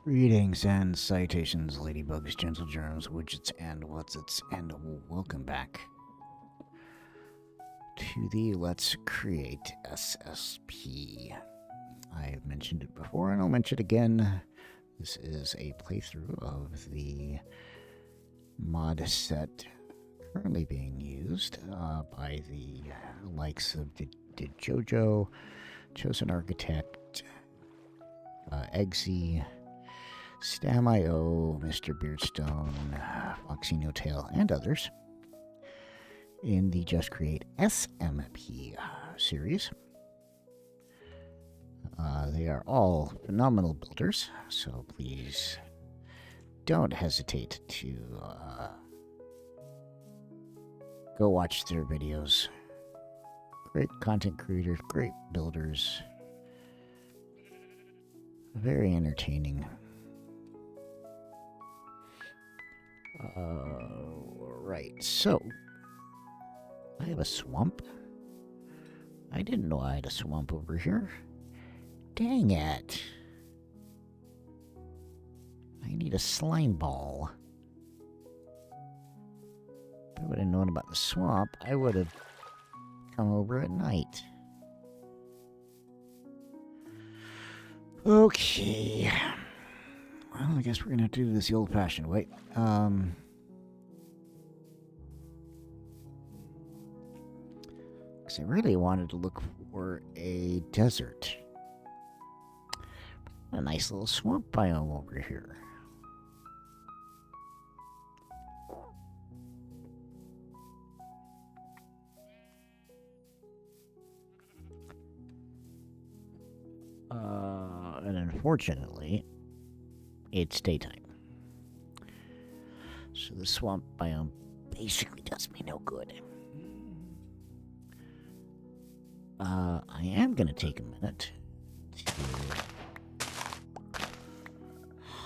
Greetings and citations, ladybugs, gentle germs, widgets, and whatsits, and welcome back to the Let's Create SSP. I have mentioned it before, and I'll mention it again. This is a playthrough of the mod set currently being used by the likes of Dejojo, ChosenArchitect, Eggsy, Stam.io, MrBeardstone, FoxyNoTail, and others in the Just Create SMP series. They are all phenomenal builders, so please don't hesitate to go watch their videos. Great content creators, great builders, very entertaining. Right, so I have a swamp. I didn't know I had a swamp over here. Dang it. I need a slime ball. If I would have known about the swamp, I would have come over at night. Okay. Well, I guess we're gonna have to do this the old-fashioned way. Because I really wanted to look for a desert. A nice little swamp biome over here. And unfortunately, it's daytime. So the swamp biome basically does me no good. I am going to take a minute to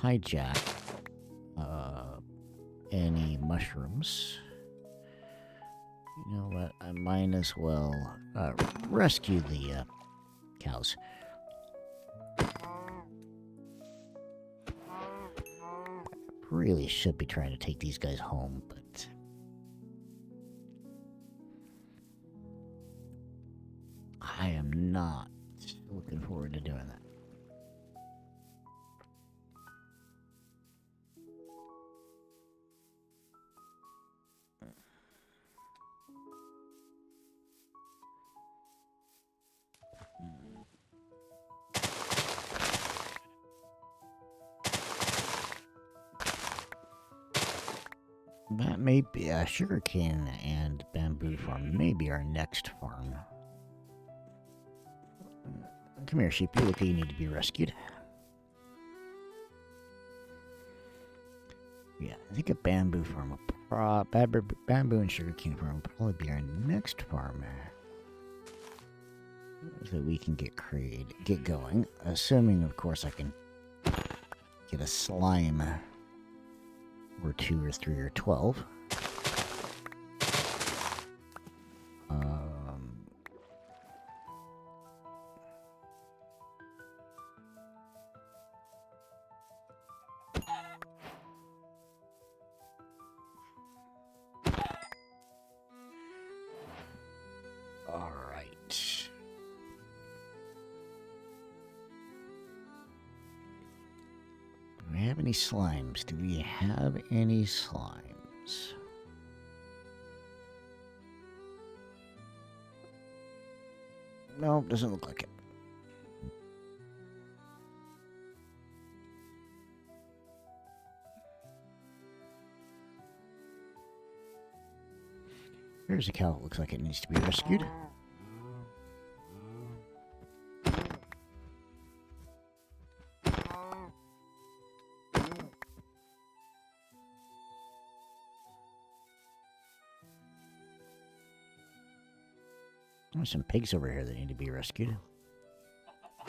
hijack any mushrooms. You know what? I might as well rescue the cows. Really should be trying to take these guys home, but I am not looking forward to doing that. That may be a sugarcane and bamboo farm. Maybe our next farm. Come here, sheep. You look like you need to be rescued. Yeah, I think a bamboo farm, bamboo and sugarcane farm will probably be our next farm. So we can get going. Assuming, of course, I can get a slime. Or 2 or 3 or 12. All right. Do we have any slimes? Do we have any slimes? No, doesn't look like it. Here's a cow that looks like it needs to be rescued. There's some pigs over here that need to be rescued. I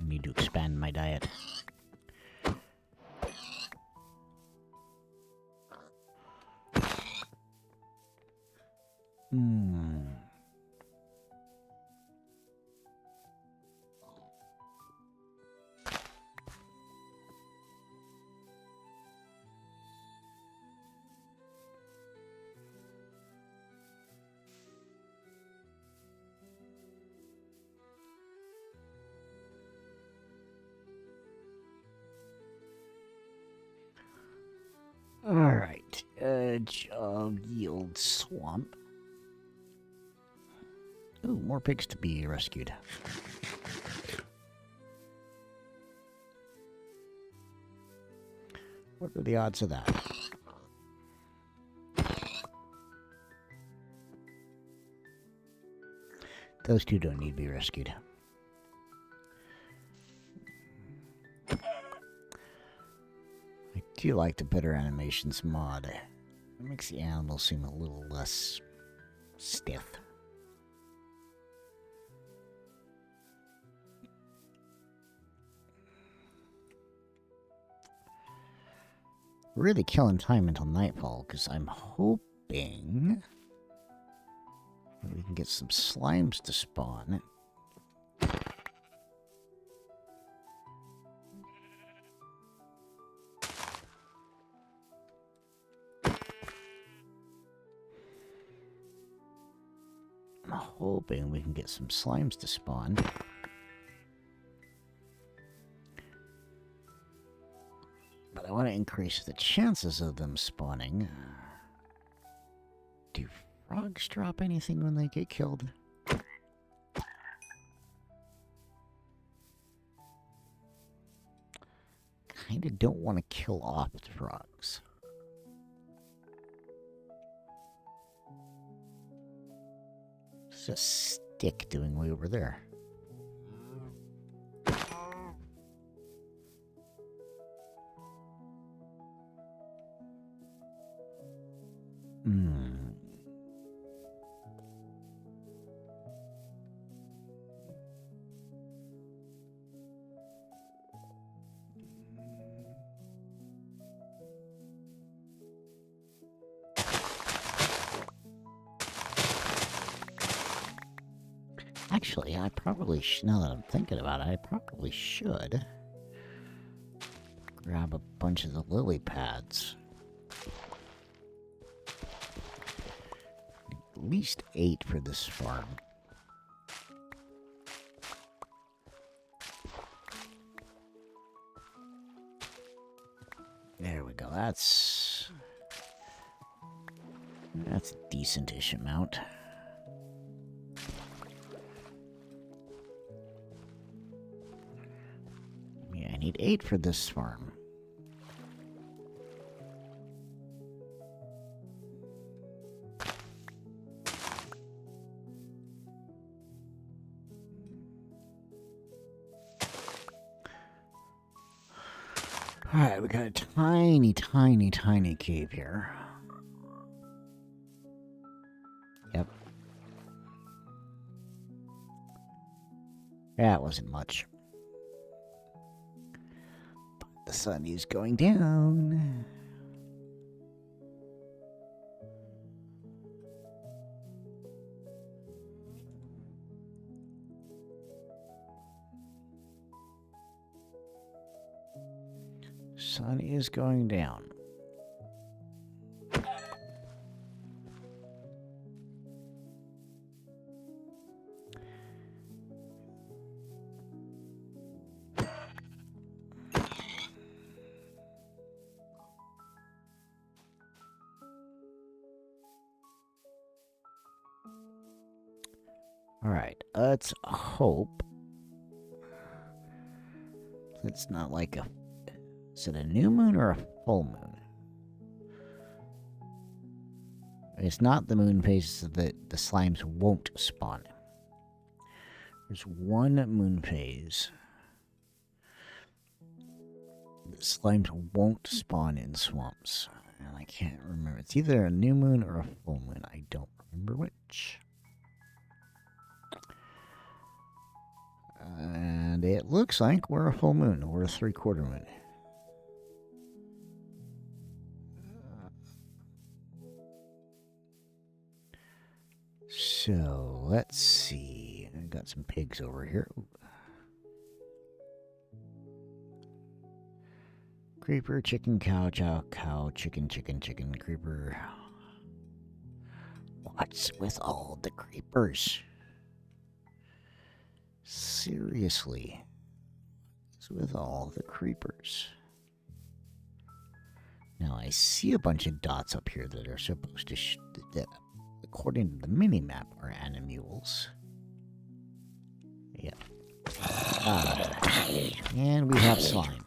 need to expand my diet. Yield Swamp. Ooh, more pigs to be rescued. What are the odds of that? Those two don't need to be rescued. I do like the Better Animations mod. It makes the animals seem a little less stiff. Really killing time until nightfall, because I'm hoping that we can get some slimes to spawn. I'm hoping we can get some slimes to spawn. But I want to increase the chances of them spawning. Do frogs drop anything when they get killed? Kinda don't want to kill off the frogs. There's a stick doing way over there. Actually, I probably now that I'm thinking about it, I probably should grab a bunch of the lily pads. At least 8 for this farm. There we go. That's a decent-ish amount. Yeah, I need 8 for this farm. Alright, we got a tiny, tiny, tiny cave here. Yep. That wasn't much. But the sun is going down. Sun is going down. All right, let's hope it's not like a... Is it a new moon or a full moon? It's not the moon phase that the slimes won't spawn. There's one moon phase. The slimes won't spawn in swamps. And I can't remember. It's either a new moon or a full moon. I don't remember which. And it looks like we're a full moon. We're a 3/4 moon. So, let's see. I've got some pigs over here. Ooh. Creeper, chicken, cow, cow, chicken, chicken, chicken, creeper. What's with all the creepers? Seriously. What's with all the creepers? Now I see a bunch of dots up here that are supposed to, that according to the mini-map, are animules. Yep. And we have slime.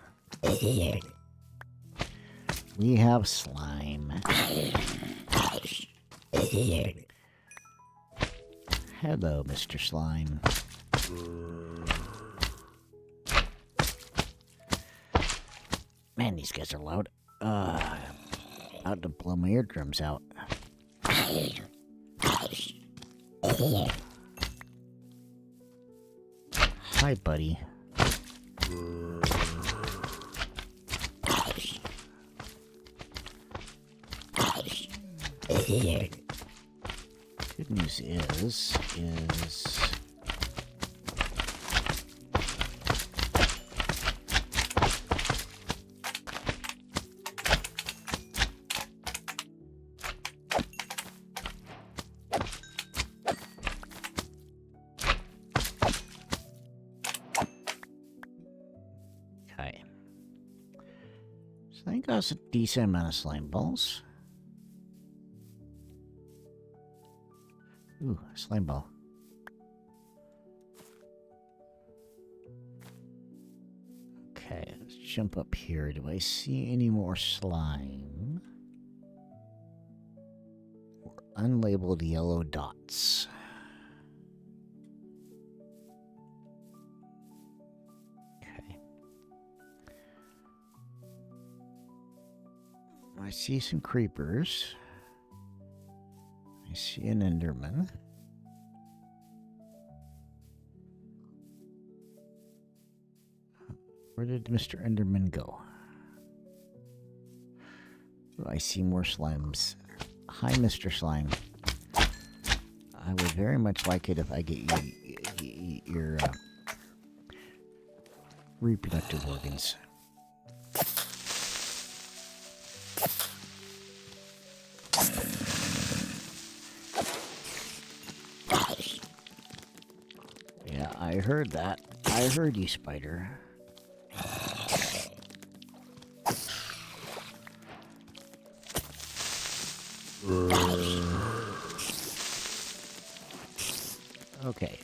We have slime. Hello, Mr. Slime. Man, these guys are loud. About to blow my eardrums out. Hi, buddy. Good news is... Okay. So I think that's a decent amount of slime balls. Ooh, a slime ball. Okay, let's jump up here. Do I see any more slime? Or unlabeled yellow dots? Okay. I see some creepers. I see an Enderman. Where did Mr. Enderman go? Oh, I see more slimes. Hi, Mr. Slime. I would very much like it if I get your reproductive organs. Yeah, I heard that. I heard you, spider. Okay.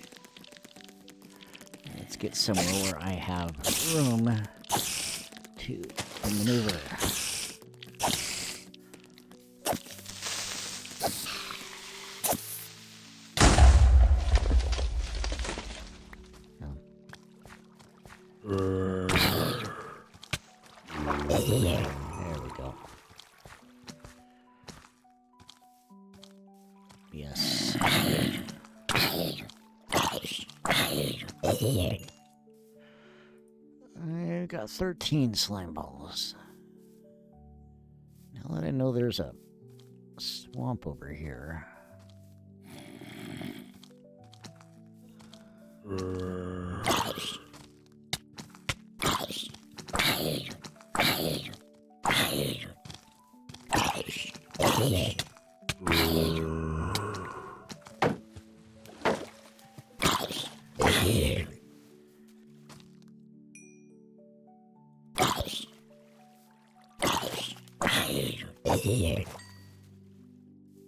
Let's get somewhere where I have room to maneuver. There we go. Yes. I've got 13 slime balls. Now that I know there's a swamp over here.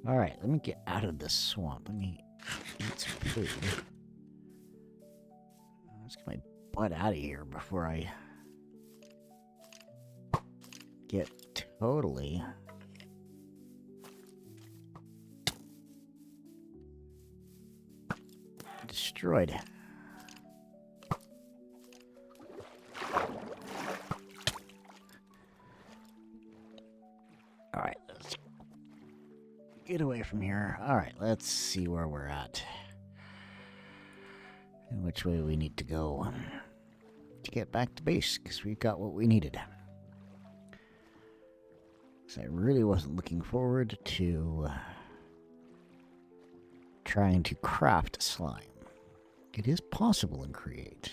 Alright, let me get out of this swamp. Let me eat some food. Let's get my butt out of here before I get totally destroyed. Alright, let's get away from here. Alright, let's see where we're at. And which way we need to go to get back to base, because we've got what we needed. Because I really wasn't looking forward to trying to craft slime. It is possible in Create,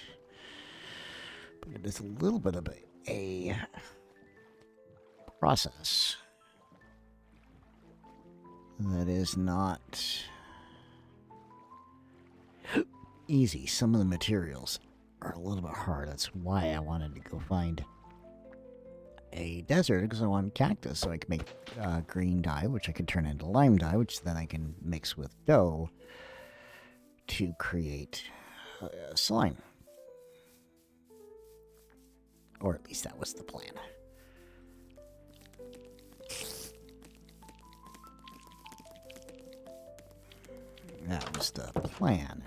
but it is a little bit of a process that is not easy. Some of the materials are a little bit hard. That's why I wanted to go find a desert because I want cactus, so I can make green dye, which I can turn into lime dye, which then I can mix with dough to create slime. Or at least that was the plan. That was the plan.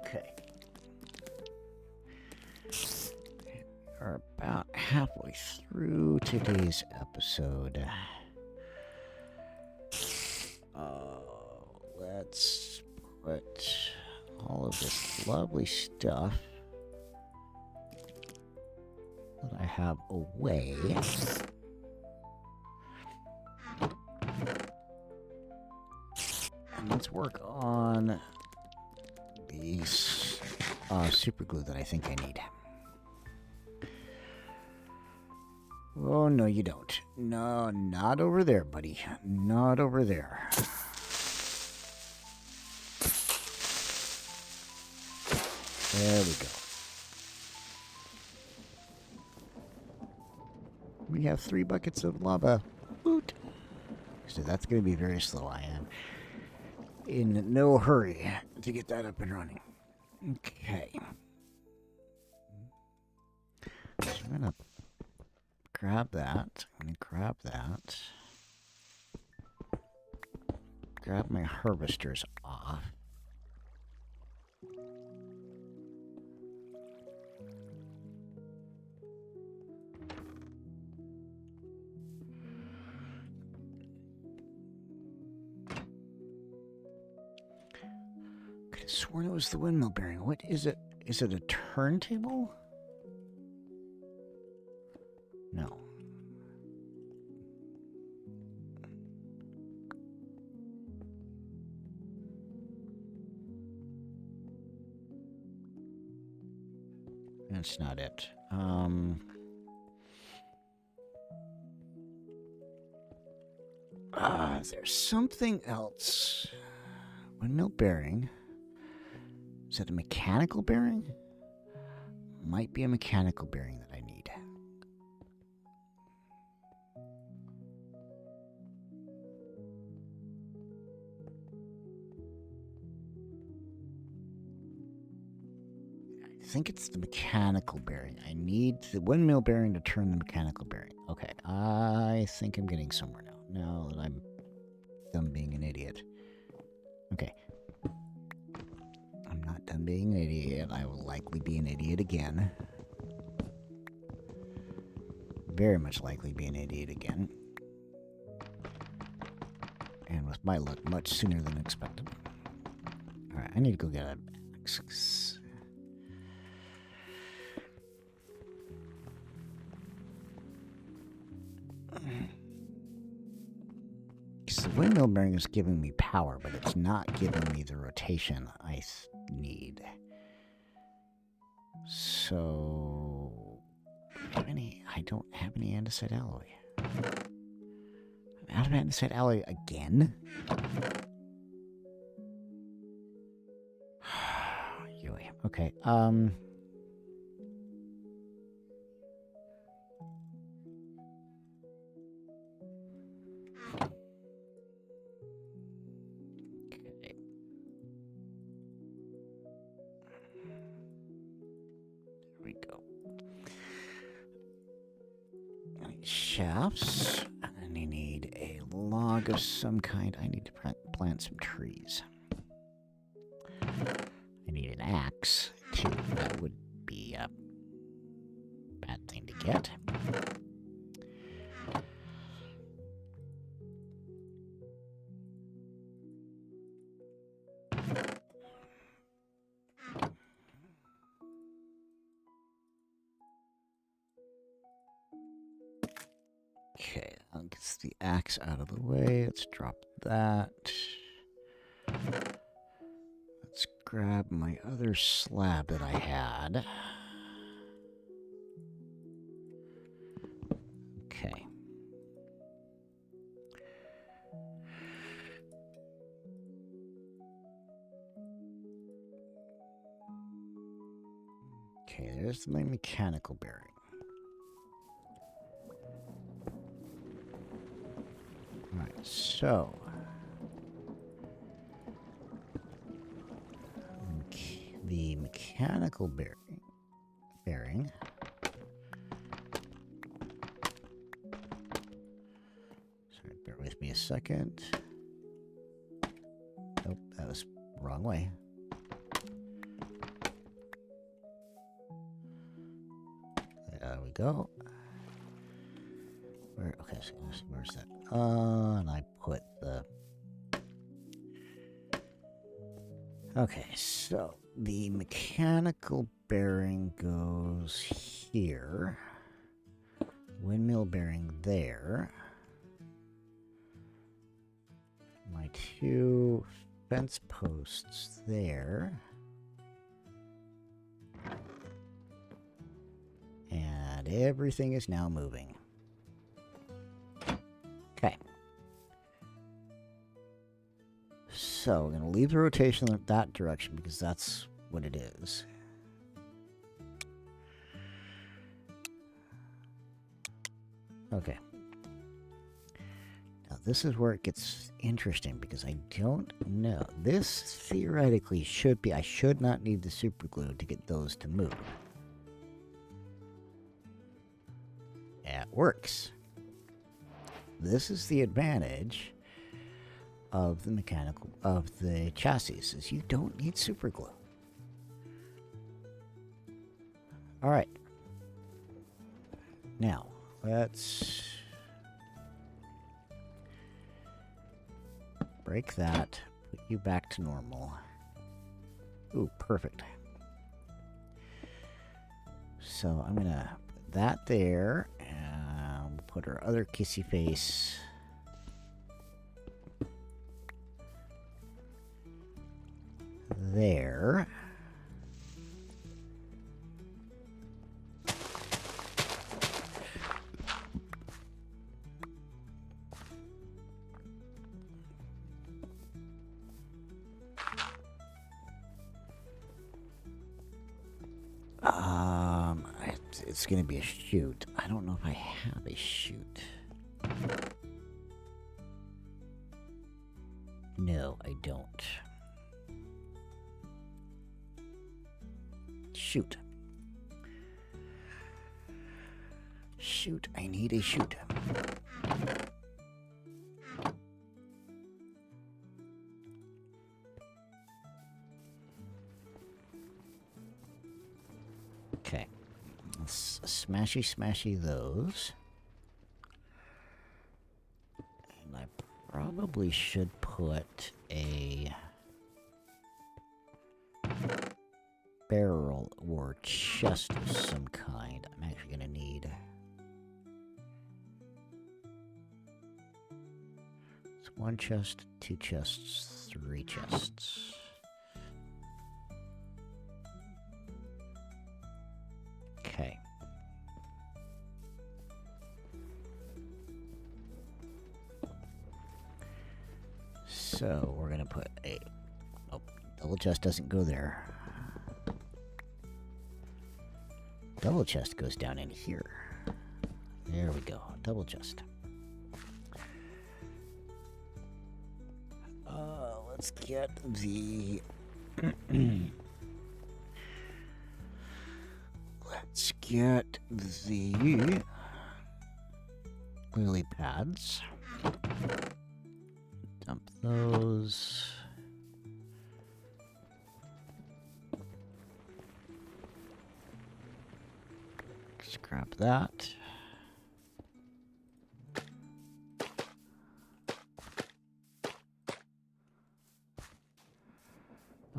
Okay. We're about halfway through today's episode. Let's put all of this lovely stuff that I have away. And let's work on the super glue that I think I need. Oh, no, you don't. No, not over there, buddy. Not over there. There we go. We have 3 buckets of lava. Woot! So that's going to be very slow. I am in no hurry to get that up and running. Okay. So I'm going to grab that. I'm going to grab that. Grab my harvesters off. Could have sworn it was the windmill bearing. What is it? Is it a turntable? No. That's not it. There's something else. Windmill bearing. Is that a mechanical bearing? Might be a mechanical bearing that I need. I think it's the mechanical bearing. I need the windmill bearing to turn the mechanical bearing. Okay, I think I'm getting somewhere now. Now that I'm done being an idiot. Okay. I'm not done being an idiot. I will likely be an idiot again. Very much likely be an idiot again. And with my luck, much sooner than expected. Alright, I need to go get a... The windmill bearing is giving me power, but it's not giving me the rotation I need. So... I don't have any andesite alloy. I'm out of andesite alloy again? Okay, shafts, and I need a log of some kind. I need to plant some trees. I need an axe, too. That would be a bad thing to get. Okay, I'll get the axe out of the way. Let's drop that. Let's grab my other slab that I had. Okay. there's my mechanical bearing. Alright, so the mechanical bearing sorry, bear with me a second. Nope, that was the wrong way. There we go. Okay, so where's that? And I put the... Okay, so the mechanical bearing goes here. Windmill bearing there. My 2 fence posts there. And everything is now moving. Okay. So, we're going to leave the rotation in that direction because that's what it is. Okay. Now, this is where it gets interesting because I don't know. This theoretically should be... I should not need the super glue to get those to move. It works. This is the advantage of the chassis, is you don't need super glue. All right. Now, let's break that, put you back to normal. Ooh, perfect. So I'm gonna put that there, and we'll put our other kissy face there. It's gonna be a chute. I don't know if I have a chute. No, I don't. Shoot. Shoot, I need a chute. Okay. Let's smashy those. And I probably should put a barrel or chest of some kind. I'm actually going to need... It's 1 chest, 2 chests, 3 chests. Okay. So we're going to put a... Oh, double chest doesn't go there. Double chest goes down in here. There we go. Double chest. Let's get the... Let's get the lily pads. Dump those. Scrap that.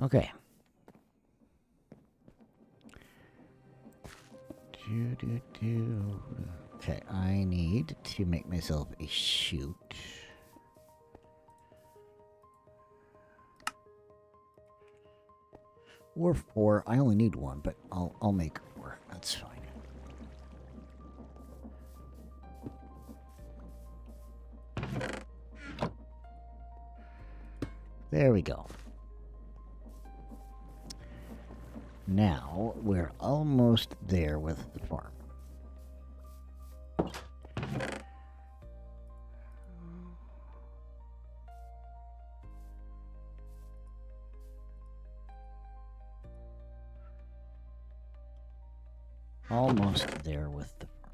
Okay. Okay, I need to make myself a chute. Or 4. I only need 1, but I'll make 4. That's fine. There we go. Now, we're almost there with the farm. Almost there with the farm.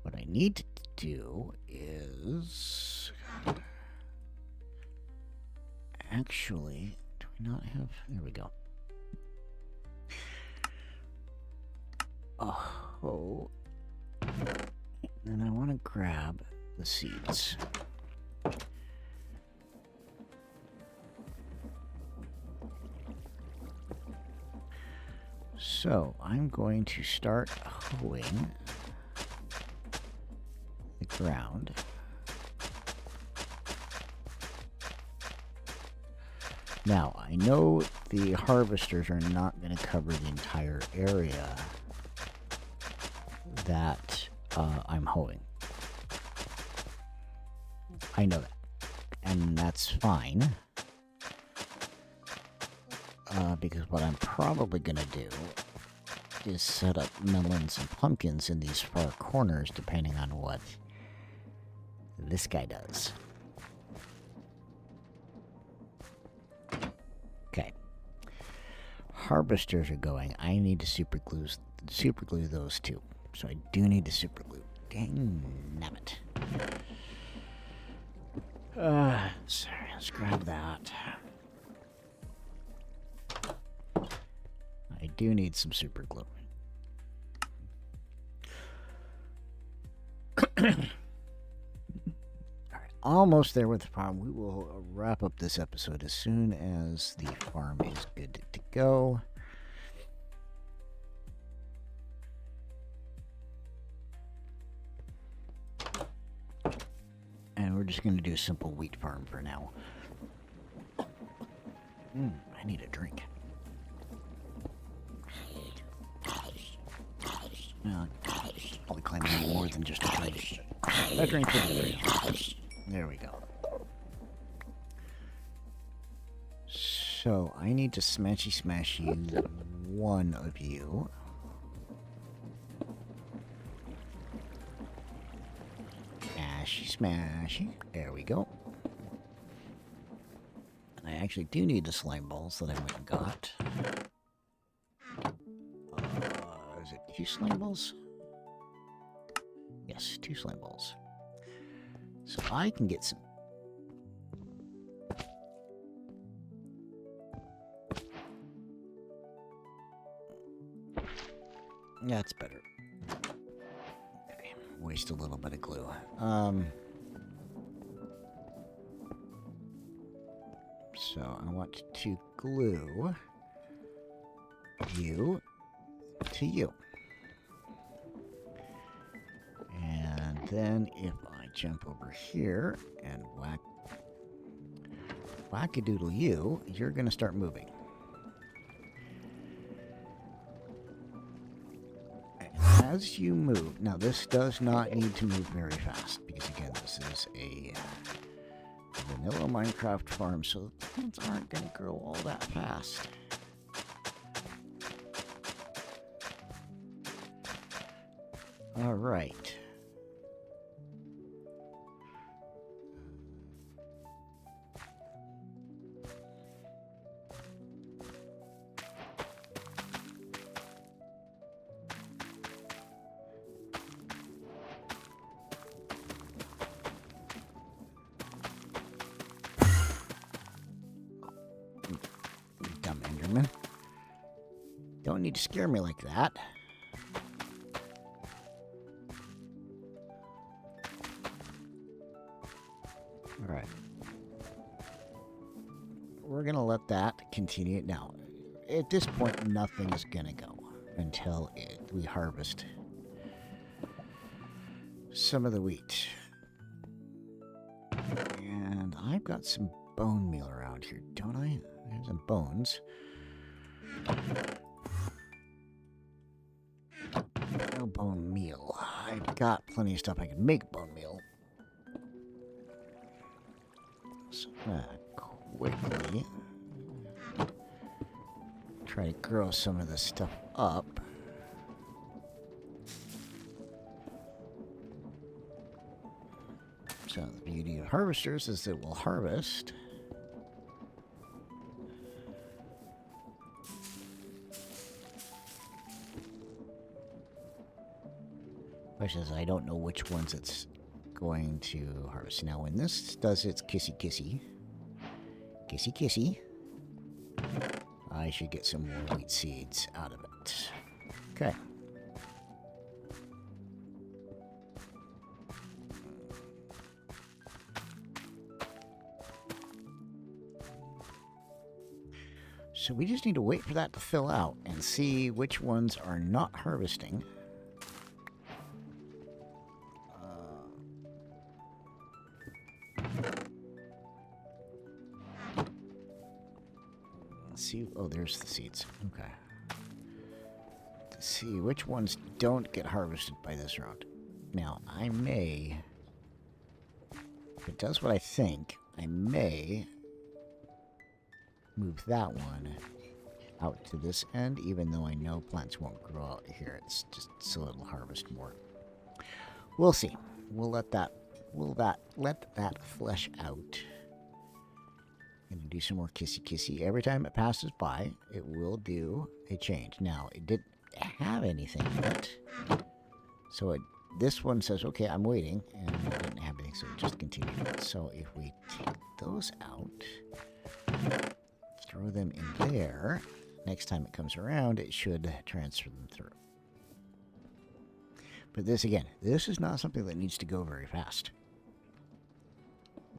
What I need to do is... Actually, do we not have... There we go. Oh. And I want to grab the seeds. So, I'm going to start hoeing the ground. Now, I know the harvesters are not going to cover the entire area that I'm hoeing. I know that. And that's fine. Because what I'm probably going to do is set up melons and pumpkins in these far corners, depending on what this guy does. Okay. Harvesters are going. I need to super glue those two. So I do need to super glue. Dang nabbit. Sorry, let's grab that. I do need some super glue. Alright, almost there with the farm. We will wrap up this episode as soon as the farm is good to go. And we're just going to do a simple wheat farm for now. I need a drink. Probably claiming more than just a drink. A drink for free. There we go. So, I need to smashy one of you. Smashy. There we go. And I actually do need the slime balls that I went and got. Is it 2 slime balls? Yes, 2 slime balls. So I can get some. That's better. Okay, waste a little bit of glue. So I want to glue you to you. And then if I jump over here and whack-a-doodle you, you're going to start moving. And as you move, now this does not need to move very fast, because again, this is a vanilla Minecraft farm, so plants aren't going to grow all that fast. All right. Dumb Enderman. Don't need to scare me like that. Alright. We're going to let that continue. Now, at this point, nothing is going to go until we harvest some of the wheat. And I've got some bone meal around here, don't I? There's some bones. No bone meal. I've got plenty of stuff I can make bone meal. let's quickly try to grow some of this stuff up. So the beauty of harvesters is it will harvest. Question is, I don't know which ones it's going to harvest. Now, when this does its kissy, I should get some more wheat seeds out of it. Okay. So we just need to wait for that to fill out and see which ones are not harvesting. See, oh, there's the seeds. Okay. To see which ones don't get harvested by this round. Now, I may, if it does what I think, I may move that one out to this end, even though I know plants won't grow out here. It's just so it'll harvest more. We'll see. We'll let that flesh out. Gonna do some more kissy. Every time it passes by, it will do a change. Now, it didn't have anything yet. So this one says, okay, I'm waiting, and it didn't have anything, so it just continued. So if we take those out, throw them in there, next time it comes around, it should transfer them through. But this, again, this is not something that needs to go very fast.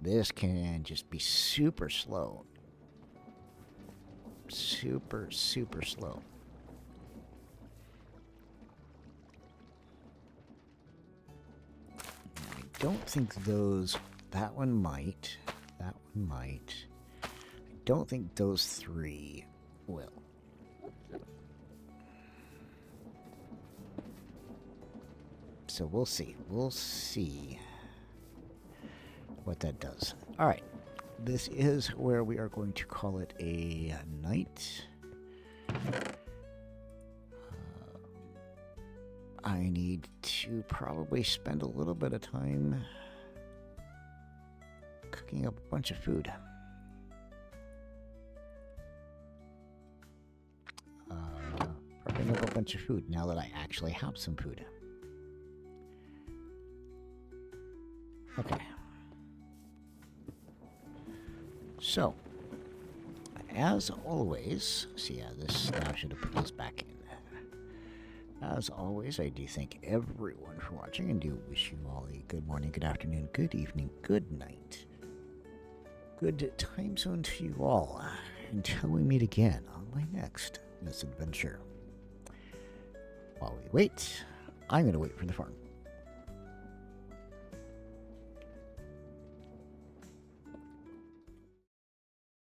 This can just be super slow. Super slow. I don't think those... That one might. That one might. I don't think those three will. So we'll see. We'll see what that does. All right, this is where we are going to call it a night. I need to probably spend a little bit of time cooking up a bunch of food. Prepping up a bunch of food now that I actually have some food. Okay. So, as always, see, yeah, this now should have put this back in. As always, I do thank everyone for watching and do wish you all a good morning, good afternoon, good evening, good night. Good time zone to you all. Until we meet again on my next misadventure. While we wait, I'm going to wait for the farm.